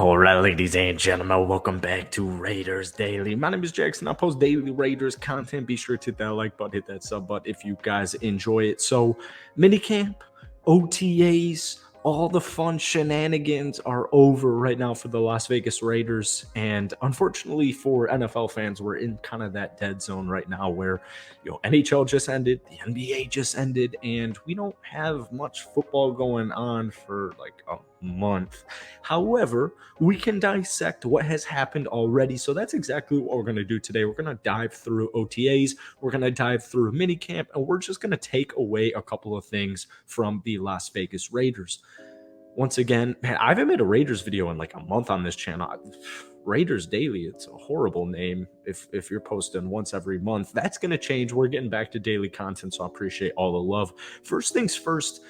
All right, ladies and gentlemen, welcome back to Raiders Daily. My name is Jackson. I post daily Raiders content. Be sure to hit that like button, hit that sub button if you guys enjoy it. So, minicamp, OTAs, all the fun shenanigans are over right now for the Las Vegas Raiders. And unfortunately for NFL fans, we're in kind of that dead zone right now where, NHL just ended, the NBA just ended, and we don't have much football going on for like a month. However, we can dissect what has happened already. So that's exactly what we're going to do today. We're going to dive through OTAs, we're going to dive through minicamp, and we're just going to take away a couple of things from the Las Vegas Raiders. Once again, man, I haven't made a Raiders video in like a month on this channel. Raiders Daily, it's a horrible name if you're posting once every month. That's going to change. We're getting back to daily content, so I appreciate all the love. First things first,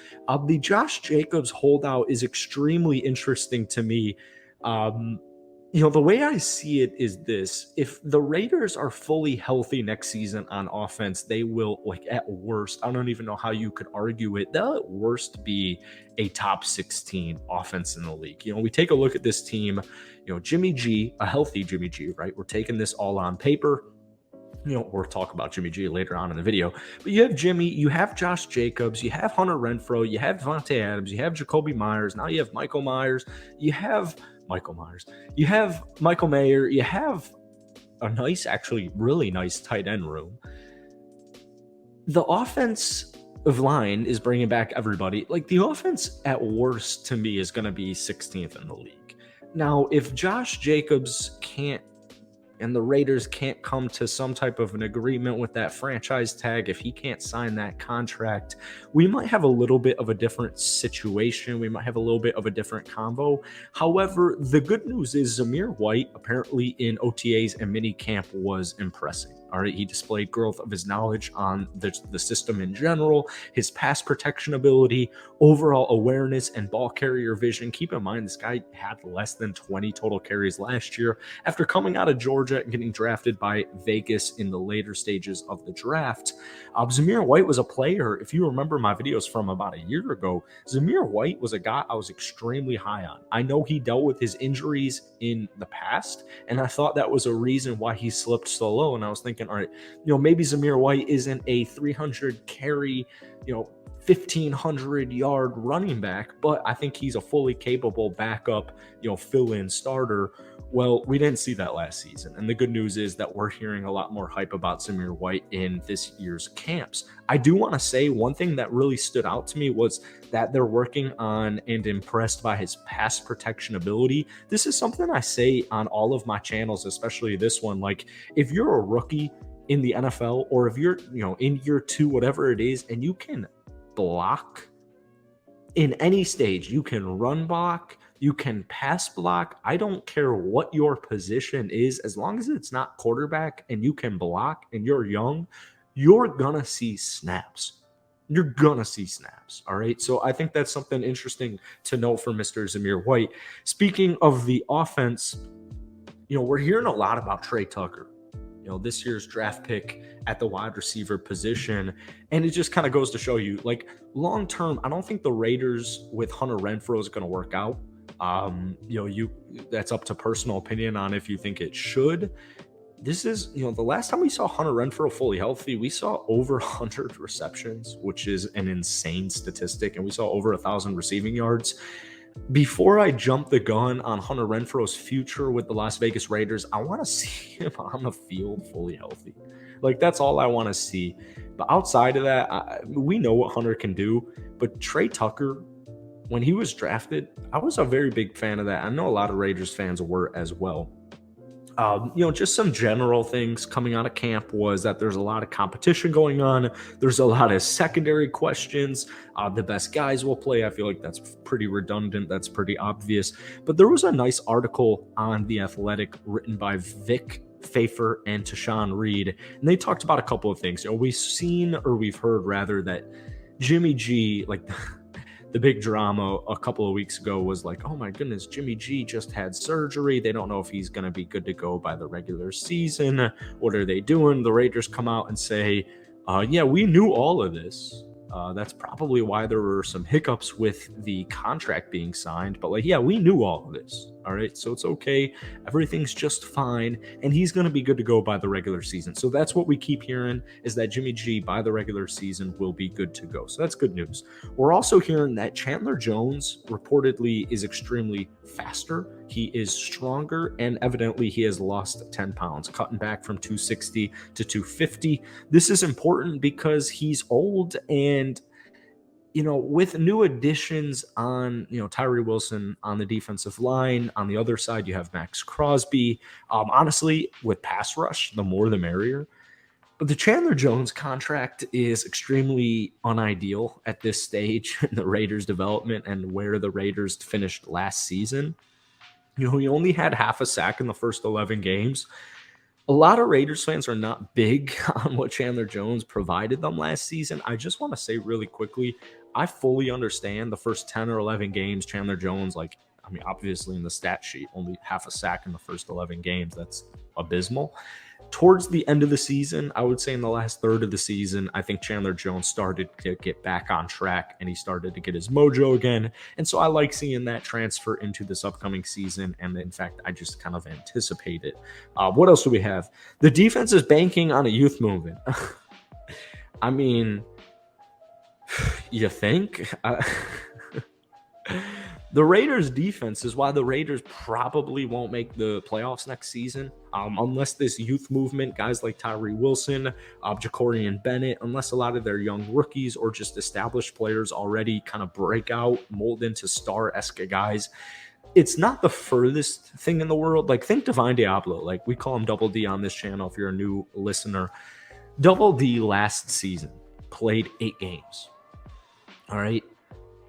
the Josh Jacobs holdout is extremely interesting to me. The way I see it is this: if the Raiders are fully healthy next season on offense, they will, like, at worst, I don't even know how you could argue it, they'll at worst be a top 16 offense in the league. We take a look at this team, Jimmy G, a healthy Jimmy G, right? We're taking this all on paper. We'll talk about Jimmy G later on in the video. But you have Jimmy, you have Josh Jacobs, you have Hunter Renfrow, you have Devontae Adams, you have Jakobi Meyers, now you have Michael Myers, you have Michael Mayer, you have a nice, actually really nice tight end room. The offensive line is bringing back everybody. Like, the offense at worst to me is going to be 16th in the league. Now, if Josh Jacobs can't and the Raiders can't come to some type of an agreement with that franchise tag, if he can't sign that contract, we might have a little bit of a different situation. We might have a little bit of a different combo. However, the good news is Zamir White, apparently in OTAs and minicamp, was impressive. All right, he displayed growth of his knowledge on the system in general, his pass protection ability, overall awareness, and ball carrier vision. Keep in mind, this guy had less than 20 total carries last year after coming out of Georgia and getting drafted by Vegas in the later stages of the draft. Zamir White was a player, if you remember my videos from about a year ago, Zamir White was a guy I was extremely high on. I know he dealt with his injuries in the past, and I thought that was a reason why he slipped so low, and I was thinking, all right, maybe Zamir White isn't a 300 carry, 1,500 yard running back, but I think he's a fully capable backup, fill-in starter. Well, we didn't see that last season. And the good news is that we're hearing a lot more hype about Zamir White in this year's camps. I do want to say one thing that really stood out to me was that they're working on and impressed by his pass protection ability. This is something I say on all of my channels, especially this one. Like, if you're a rookie in the NFL, or if you're, in year 2, whatever it is, and you can block in any stage, you can run block, you can pass block. I don't care what your position is, as long as it's not quarterback and you can block and you're young, you're gonna see snaps. You're gonna see snaps. All right. So I think that's something interesting to note for Mr. Zamir White. Speaking of the offense, we're hearing a lot about Trey Tucker, this year's draft pick at the wide receiver position. And it just kind of goes to show you, like, long term, I don't think the Raiders with Hunter Renfrow is going to work out. That's up to personal opinion on if you think it should. This is, the last time we saw Hunter Renfrow fully healthy, we saw over 100 receptions, which is an insane statistic. And we saw over 1,000 receiving yards. Before I jump the gun on Hunter Renfrow's future with the Las Vegas Raiders, I want to see him on the field fully healthy. Like, that's all I want to see. But outside of that, we know what Hunter can do. But Trey Tucker, when he was drafted, I was a very big fan of that. I know a lot of Raiders fans were as well. Just some general things coming out of camp was that there's a lot of competition going on. There's a lot of secondary questions. The best guys will play. I feel like that's pretty redundant. That's pretty obvious. But there was a nice article on The Athletic written by Vic Pfeiffer and Tashawn Reed, and they talked about a couple of things. We've heard rather, that Jimmy G, like, the big drama a couple of weeks ago was like, oh my goodness, Jimmy G just had surgery. They don't know if he's going to be good to go by the regular season. What are they doing? The Raiders come out and say, yeah, we knew all of this. That's probably why there were some hiccups with the contract being signed. But, like, yeah, we knew all of this. All right. So it's okay. Everything's just fine. And he's going to be good to go by the regular season. So that's what we keep hearing, is that Jimmy G by the regular season will be good to go. So that's good news. We're also hearing that Chandler Jones reportedly is extremely faster. He is stronger, and evidently he has lost 10 pounds, cutting back from 260 to 250. This is important because he's old, and with new additions on, Tyree Wilson on the defensive line, on the other side, you have Max Crosby. Honestly, with pass rush, the more the merrier. But the Chandler Jones contract is extremely unideal at this stage in the Raiders' development and where the Raiders finished last season. He only had half a sack in the first 11 games. A lot of Raiders fans are not big on what Chandler Jones provided them last season. I just want to say really quickly, I fully understand the first 10 or 11 games, Chandler Jones, obviously in the stat sheet, only half a sack in the first 11 games. That's abysmal. Towards the end of the season, I would say in the last third of the season, I think Chandler Jones started to get back on track and he started to get his mojo again. And so I like seeing that transfer into this upcoming season. And in fact, I just kind of anticipate it. What else do we have? The defense is banking on a youth movement. I mean, you think? The Raiders' defense is why the Raiders probably won't make the playoffs next season, unless this youth movement, guys like Tyree Wilson, Jacorian Bennett, unless a lot of their young rookies or just established players already kind of break out, mold into star-esque guys. It's not the furthest thing in the world. Like, think Divine Diablo. Like, we call him Double D on this channel if you're a new listener. Double D last season played 8 games. All right?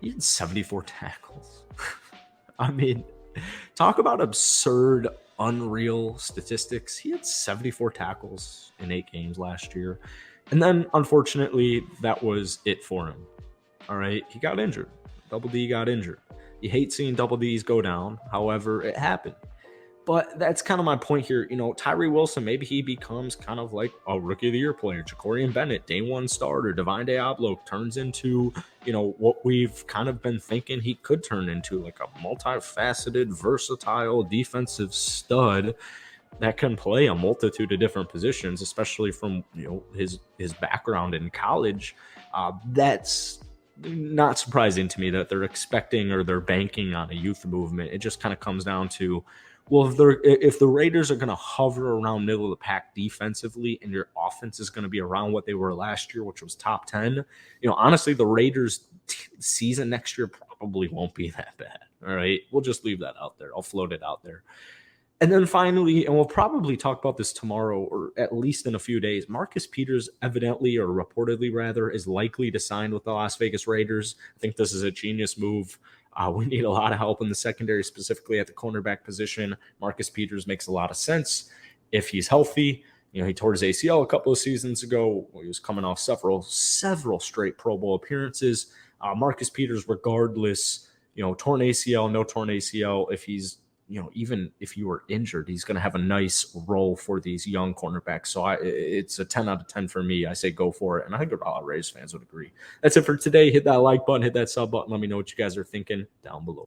He had 74 tackles. I mean, talk about absurd, unreal statistics. He had 74 tackles in 8 games last year. And then, unfortunately, that was it for him. All right? He got injured. Double D got injured. You hate seeing Double D's go down. However, it happened. But that's kind of my point here. Tyree Wilson, maybe he becomes kind of like a Rookie of the Year player. Jacorian Bennett, day one starter. Divine Diablo turns into, what we've kind of been thinking he could turn into, like a multifaceted, versatile defensive stud that can play a multitude of different positions, especially from, his background in college. That's not surprising to me that they're expecting or they're banking on a youth movement. It just kind of comes down to, well, if the Raiders are going to hover around middle of the pack defensively and your offense is going to be around what they were last year, which was top 10, honestly, the Raiders season next year probably won't be that bad. All right. We'll just leave that out there. I'll float it out there. And then finally, and we'll probably talk about this tomorrow or at least in a few days, Marcus Peters evidently or reportedly rather is likely to sign with the Las Vegas Raiders. I think this is a genius move. We need a lot of help in the secondary, specifically at the cornerback position. Marcus Peters makes a lot of sense if he's healthy. He tore his ACL a couple of seasons ago. He was coming off several straight Pro Bowl appearances. Marcus Peters, regardless, torn ACL, no torn ACL, if he's, even if you were injured, he's going to have a nice role for these young cornerbacks. So it's a 10 out of 10 for me. I say go for it. And I think a lot of Rays fans would agree. That's it for today. Hit that like button, hit that sub button. Let me know what you guys are thinking down below.